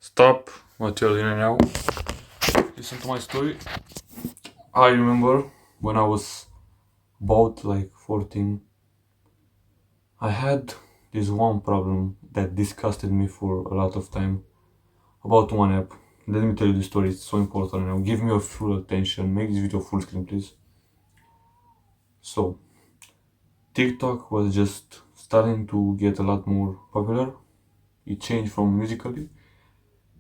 Stop what you're doing now. Listen to my story. I remember when I was about like 14, I had this one problem that disgusted me for a lot of time about one app. Let me tell you the story, it's so important now. Give me your full attention. Make this video full screen, please. So, TikTok was just starting to get a lot more popular. It changed from musically,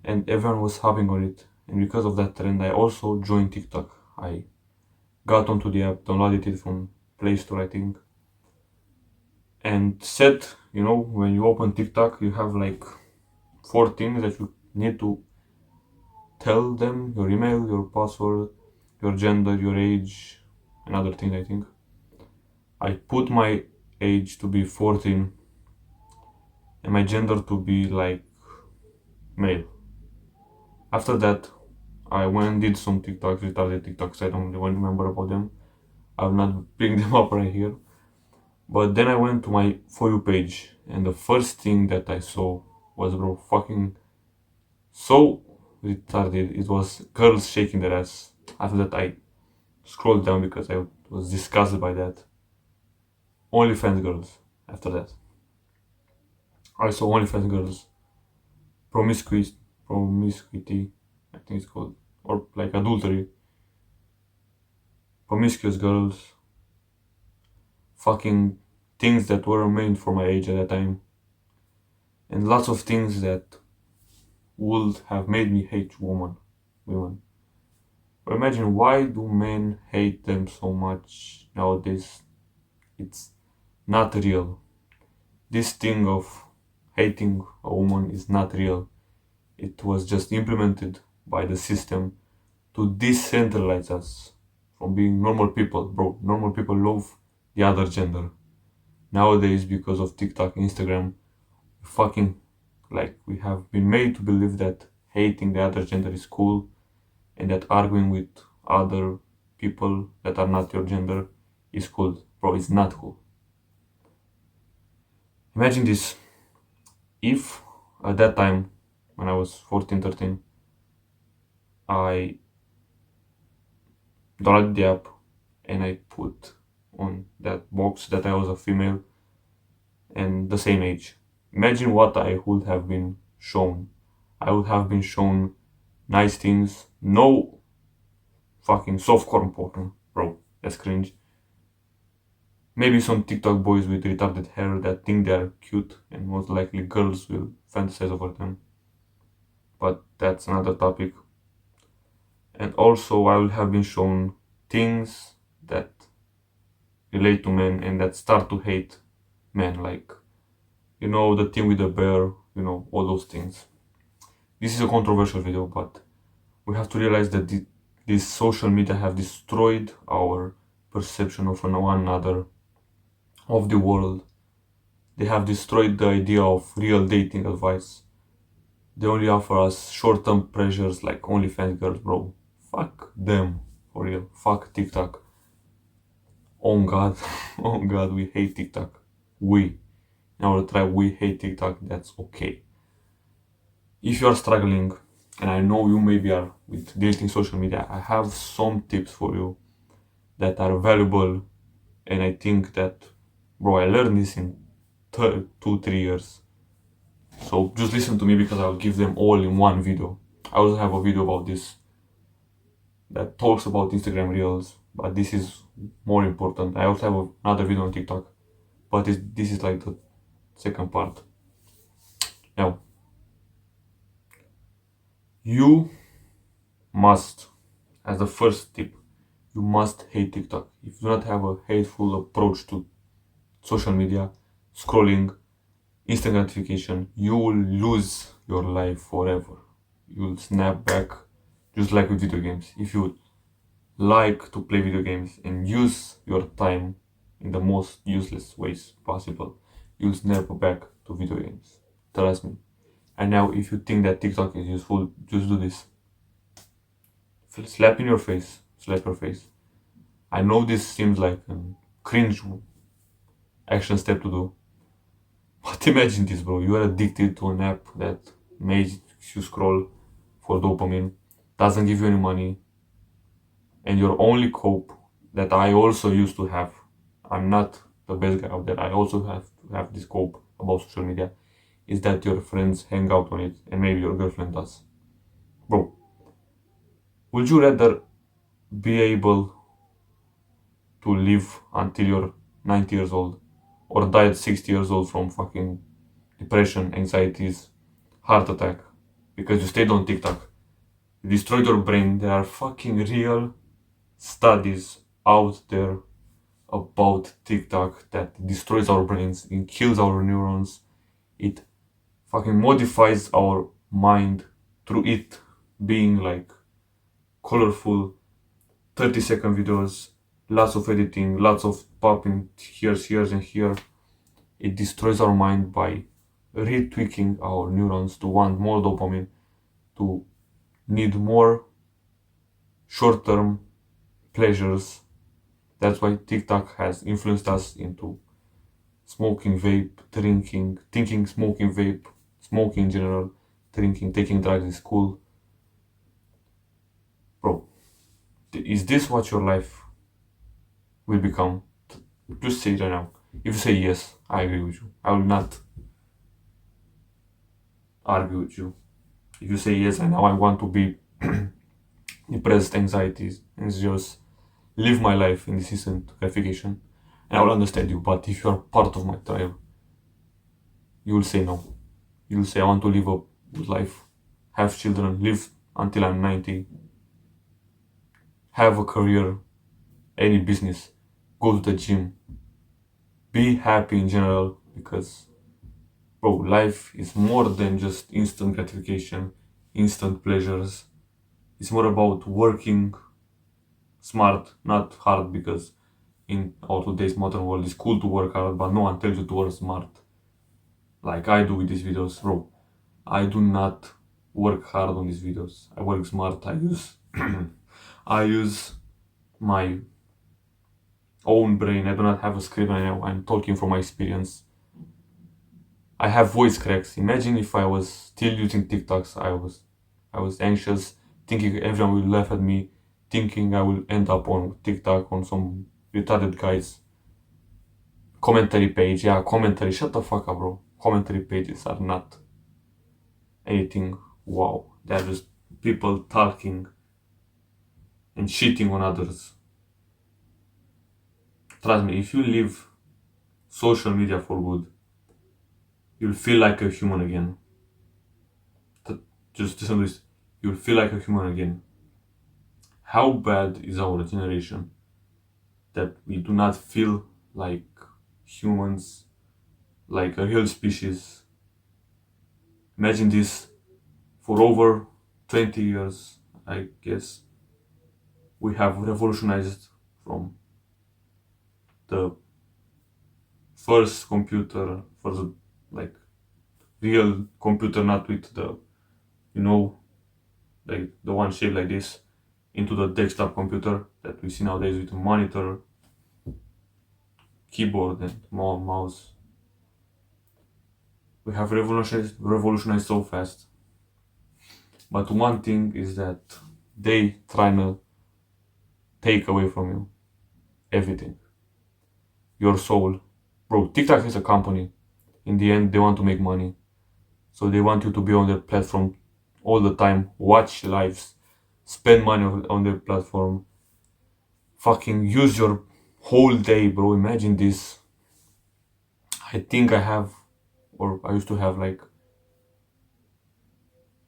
and everyone was hopping on it. And because of that trend, I also joined TikTok. I got onto the app, downloaded it from Play Store, I think, and said, when you open TikTok, you have like 4 things that you need to tell them: your email, your password, your gender, your age, and other things, I think. I put my age to be 14 and my gender to be like male. After that, I went and did some TikToks, retarded TikToks, I don't even remember about them. I'll not bring them up right here. But then I went to my For You page, and the first thing that I saw was, bro, fucking so retarded. It was girls shaking their ass. After that, I scrolled down because I was disgusted by that. OnlyFans girls. After that, I saw OnlyFans girls. Promiscuity, I think it's called, or like adultery. Promiscuous girls. Fucking things that were made for my age at that time. And lots of things that would have made me hate women. But imagine, why do men hate them so much nowadays? It's not real. This thing of hating a woman is not real. It was just implemented by the system to decentralize us from being normal people. Bro, normal people love the other gender. Nowadays, because of TikTok, Instagram, fucking, like, we have been made to believe that hating the other gender is cool, and that arguing with other people that are not your gender is cool. Bro, it's not cool. Imagine this: if at that time, when I was 14, 13, I downloaded the app and I put on that box that I was a female and the same age. Imagine what I would have been shown. I would have been shown nice things, no fucking softcore porn, bro. That's cringe. Maybe some TikTok boys with retarded hair that think they are cute, and most likely girls will fantasize over them. But that's another topic. And also, I will have been shown things that relate to men and that start to hate men, like, the thing with the bear, all those things. This is a controversial video, but we have to realize that these social media have destroyed our perception of one another, of the world. They have destroyed the idea of real dating advice. They only offer us short-term pleasures like OnlyFans girls, bro. Fuck them, for real. Fuck TikTok. Oh God, oh God, we hate TikTok. We, in our tribe, we hate TikTok. That's okay. If you are struggling, and I know you maybe are with dating social media, I have some tips for you that are valuable, and I think that, bro, I learned this in 2, 3 years. So just listen to me because I'll give them all in one video. I also have a video about this that talks about Instagram Reels, but this is more important. I also have another video on TikTok, but this is like the second part. Now, you must, as the first tip, you must hate TikTok. If you do not have a hateful approach to social media, scrolling, instant gratification, you will lose your life forever. You will snap back, just like with video games. If you like to play video games and use your time in the most useless ways possible, you'll snap back to video games. Trust me. And now, if you think that TikTok is useful, just do this. Slap in your face. Slap your face. I know this seems like a cringe action step to do, but imagine this, bro. You are addicted to an app that makes makes you scroll for dopamine, doesn't give you any money, and your only cope that I also used to have. I'm not the best guy out there. I also have to have this cope about social media. Is that your friends hang out on it and maybe your girlfriend does. Bro, would you rather be able to live until you're 90 years old or die at 60 years old from fucking depression, anxieties, heart attack because you stayed on TikTok? You destroyed your brain. There are fucking real studies out there about TikTok that destroys our brains, it kills our neurons, it fucking modifies our mind through it being like colorful 30-second videos, lots of editing, lots of popping here's and here. It destroys our mind by retweaking our neurons to want more dopamine, to need more short term pleasures. That's why TikTok has influenced us into smoking vape, drinking, thinking smoking vape, smoking in general, drinking, taking drugs is cool. Bro, is this what your life will become? Just say it right now. If you say yes, I agree with you. I will not argue with you. If you say yes, and now I want to be depressed, anxieties, and just live my life in this instant gratification, and I will understand you. But if you are part of my tribe, you will say no. You will say I want to live a good life, have children, live until I'm 90, have a career, any business, go to the gym, be happy in general because bro, life is more than just instant gratification, instant pleasures. It's more about working smart, not hard, because in our today's modern world it's cool to work hard, but no one tells you to work smart. Like I do with these videos, bro. I do not work hard on these videos. I work smart. I use I use my own brain. I do not have a script right now. I'm talking from my experience. I have voice cracks. Imagine if I was still using TikToks. I was anxious, thinking everyone will laugh at me, thinking I will end up on TikTok on some retarded guys commentary page. Yeah, commentary. Shut the fuck up, bro. Commentary pages are not anything wow. They're just people talking and shitting on others. Trust me, if you leave social media for good, you'll feel like a human again. Just listen to this. You'll feel like a human again. How bad is our generation that we do not feel like humans, like a real species? Imagine this for over 20 years, I guess. We have revolutionized from the first computer, first like real computer, not with the, you know, like the one shaped like this, into the desktop computer that we see nowadays with a monitor, keyboard, and mouse. We have revolutionized so fast. But one thing is that they trying to take away from you everything, your soul. Bro, TikTok is a company. In the end, they want to make money. So they want you to be on their platform all the time, watch lives, spend money on their platform, fucking use your whole day, bro. Imagine this. I think I have, or I used to have like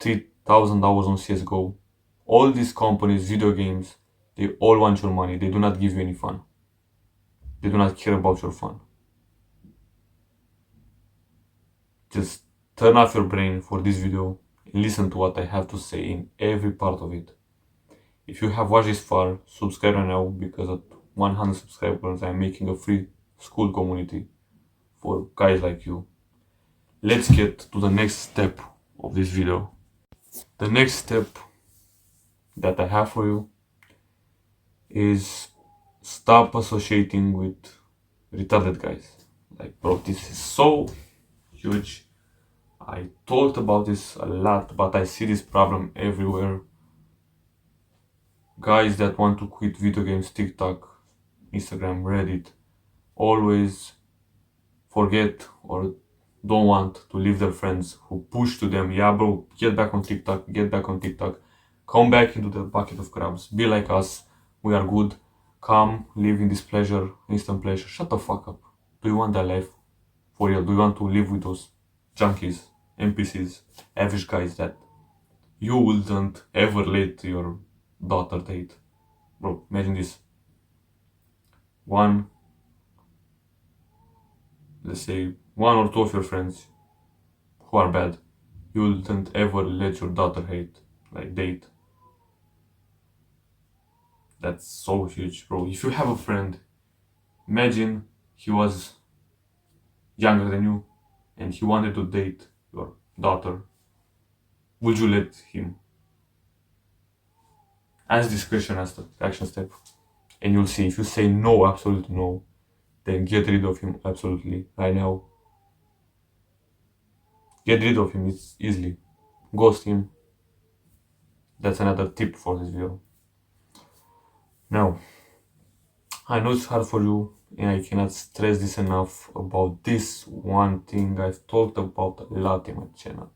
3,000 hours on CSGO. All these companies, video games, they all want your money. They do not give you any fun. They do not care about your fun. Just turn off your brain for this video and listen to what I have to say in every part of it. If you have watched this far, subscribe right now because at 100 subscribers I'm making a free school community for guys like you. Let's get to the next step of this video. The next step that I have for you is stop associating with retarded guys. Like, bro, this is so huge. I talked about this a lot, but I see this problem everywhere. Guys that want to quit video games, TikTok, Instagram, Reddit, always forget or don't want to leave their friends who push to them, yeah, bro, get back on TikTok, get back on TikTok, come back into the bucket of crabs, be like us, we are good, come, live in this pleasure, instant pleasure. Shut the fuck up. Do you want that life? For real, do you want to live with those junkies, NPCs, average guys that you wouldn't ever let your daughter date? Bro, imagine this. One, let's say, one or two of your friends who are bad, you wouldn't ever let your daughter date. That's so huge, bro. If you have a friend, imagine he was younger than you and he wanted to date your daughter. Would you let him? Ask this question as the action step. And you'll see if you say no, absolutely no, then get rid of him absolutely right now. Get rid of him it's easily. Ghost him. That's another tip for this video. Now, I know it's hard for you, and I cannot stress this enough about this one thing I've talked about a lot in my channel.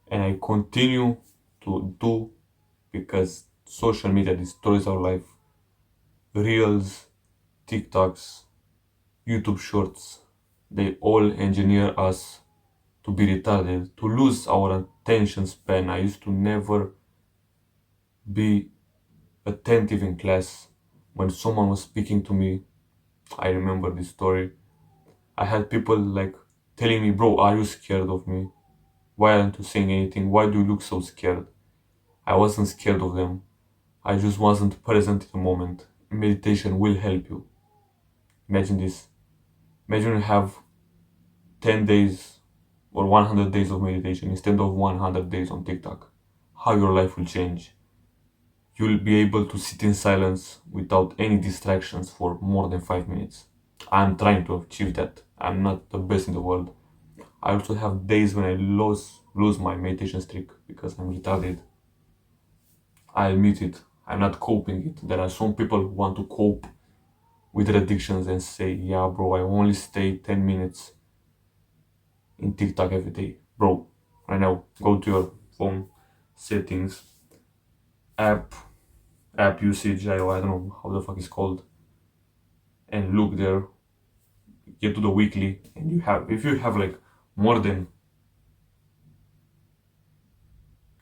And I continue to do because social media destroys our life. Reels, TikToks, YouTube shorts, they all engineer us to be retarded, to lose our attention span. I used to never be attentive in class when someone was speaking to me. I remember this story. I had people like telling me, bro, are you scared of me? Why aren't you saying anything? Why do you look so scared? I wasn't scared of them. I just wasn't present in the moment. Meditation will help you. Imagine this. Imagine you have 10 days or 100 days of meditation instead of 100 days on TikTok. How your life will change. You'll be able to sit in silence without any distractions for more than 5 minutes. I'm trying to achieve that. I'm not the best in the world. I also have days when I lose my meditation streak because I'm retarded. I admit it. I'm not coping it. There are some people who want to cope with their addictions and say, yeah, bro, I only stay 10 minutes in TikTok every day. Bro, right now, go to your phone settings, app, app usage, I don't know how the fuck it's called, and look there, get to the weekly, and if you have like more than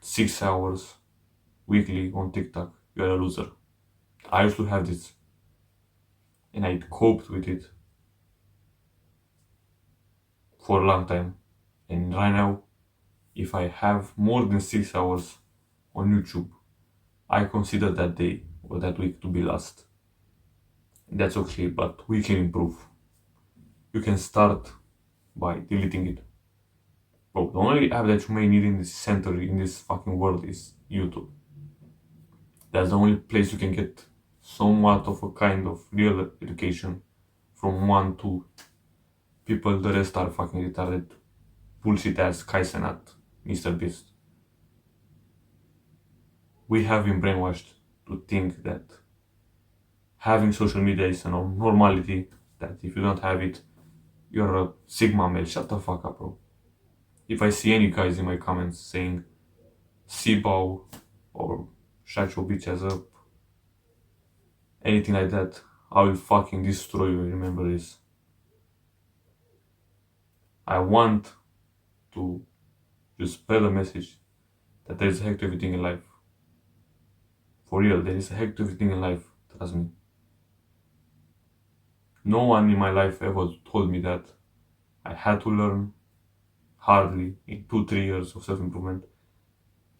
6 hours weekly on TikTok, you're a loser. I used to have this, and I coped with it for a long time. And right now, if I have more than 6 hours on YouTube, I consider that day or that week to be lost. That's okay, but we can improve. You can start by deleting it. Bro, the only app that you may need in this center, in this fucking world, is YouTube. That's the only place you can get somewhat of a kind of real education from one to people. The rest are fucking retarded bullshit ass Kaisenat, Mr. Beast. We have been brainwashed to think that having social media is a normality, that if you don't have it, you're a Sigma male. Shut the fuck up, bro. If I see any guys in my comments saying Sibao or shut your bitch ass up, anything like that, I will fucking destroy you. Remember this. I want to just spread a message that there is a heck to everything in life. For real, there is a heck to everything in life. Trust me. No one in my life ever told me that. I had to learn hardly in 2-3 years of self-improvement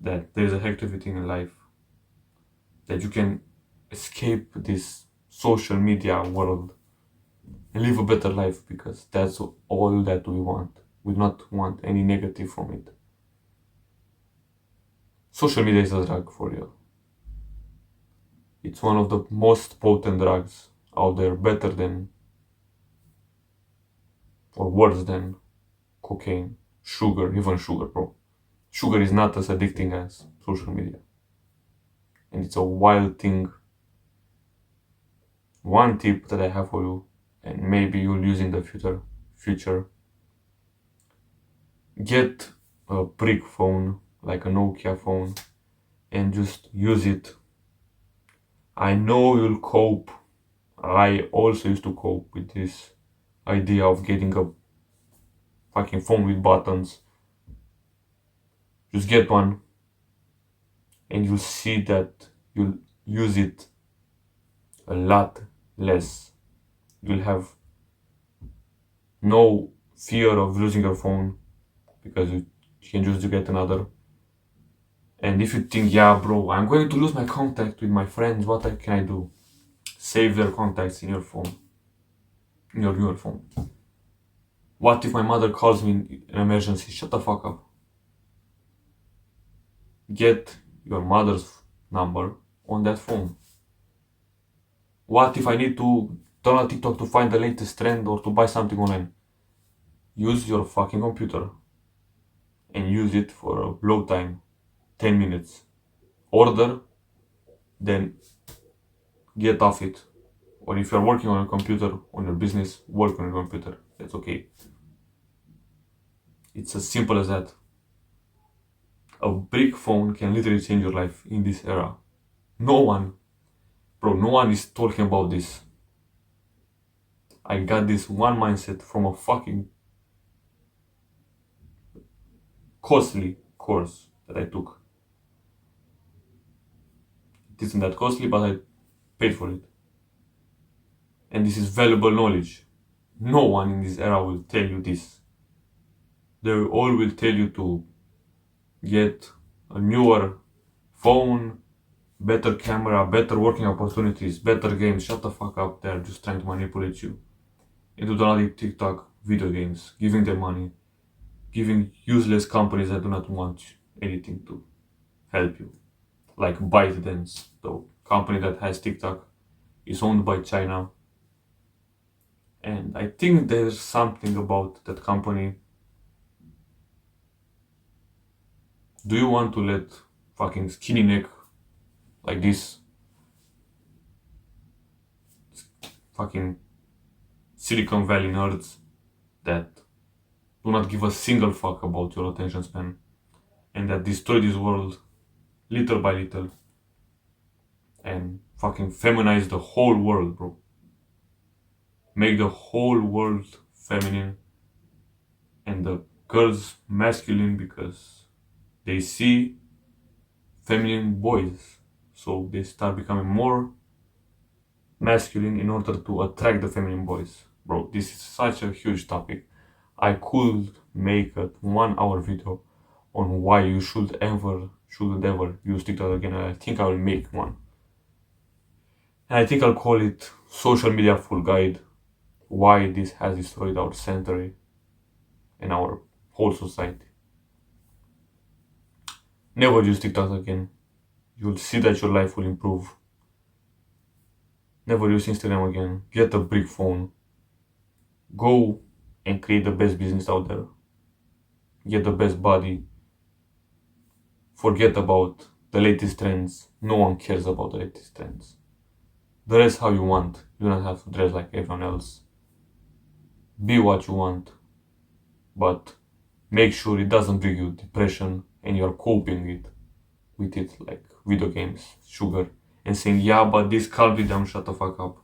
that there is a heck to everything in life. That you can escape this social media world and live a better life, because that's all that we want. We do not want any negative from it. Social media is a drug for you. It's one of the most potent drugs out there, better than or worse than cocaine. even sugar, bro. Sugar is not as addicting as social media. And it's a wild thing. One tip that I have for you, and maybe you'll use in the future, get a brick phone, like a Nokia phone, and just use it. I know you'll cope. I also used to cope with this idea of getting a fucking phone with buttons. Just get one, and you'll see that you'll use it a lot less. You'll have no fear of losing your phone because you can just get another. And if you think, yeah, bro, I'm going to lose my contact with my friends, can I do? Save their contacts in your phone, in your newer phone. What if my mother calls me in an emergency? Shut the fuck up. Get your mother's number on that phone. What if I need to turn on TikTok to find the latest trend or to buy something online? Use your fucking computer and use it for a low time, 10 minutes. Order, then get off it. Or if you're working on a computer, on your business, work on your computer. That's okay. It's as simple as that. A brick phone can literally change your life in this era. No one is talking about this. I got this one mindset from a fucking costly course that I took. It isn't that costly, but I paid for it. And this is valuable knowledge. No one in this era will tell you this. They all will tell you to get a newer phone, better camera, better working opportunities, better games. Shut the fuck up. They're just trying to manipulate you into downloading TikTok video games, giving them money, giving useless companies that do not want anything to help you. Like ByteDance, the company that has TikTok, is owned by China. And I think there's something about that company. Do you want to let fucking skinny neck like this fucking Silicon Valley nerds that do not give a single fuck about your attention span and that destroy this world little by little and fucking feminize the whole world, bro? Make the whole world feminine and the girls masculine because they see feminine boys, so they start becoming more masculine in order to attract the feminine boys. Bro, this is such a huge topic. I could make a 1 hour video on why you shouldn't ever use TikTok again, and I think I will make one. And I think I'll call it Social Media Full Guide, why this has destroyed our century and our whole society. Never use TikTok again. You'll see that your life will improve. Never use Instagram again. Get a brick phone. Go and create the best business out there. Get the best body. Forget about the latest trends. No one cares about the latest trends. Dress how you want. You don't have to dress like everyone else. Be what you want. But make sure it doesn't bring you depression and you're coping with it like video games, sugar, and saying, yeah, but this calms me down, shut the fuck up.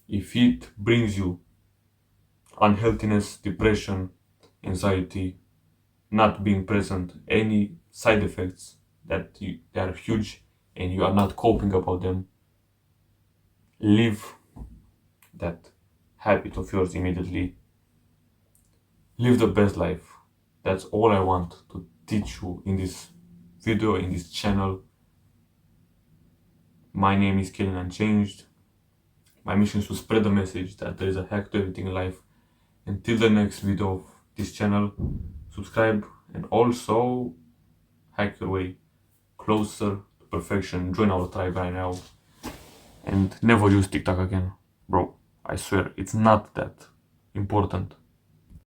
If it brings you unhealthiness, depression, anxiety, not being present, any side effects they are huge and you are not coping about them, leave that habit of yours immediately. Live the best life. That's all I want to teach you in this video, in this channel. My name is Kalin Unchanged. My mission is to spread the message that there is a hack to everything in life. Until the next video of this channel, subscribe and also hack your way closer to perfection. Join our tribe right now and never use TikTok again. Bro, I swear, it's not that important.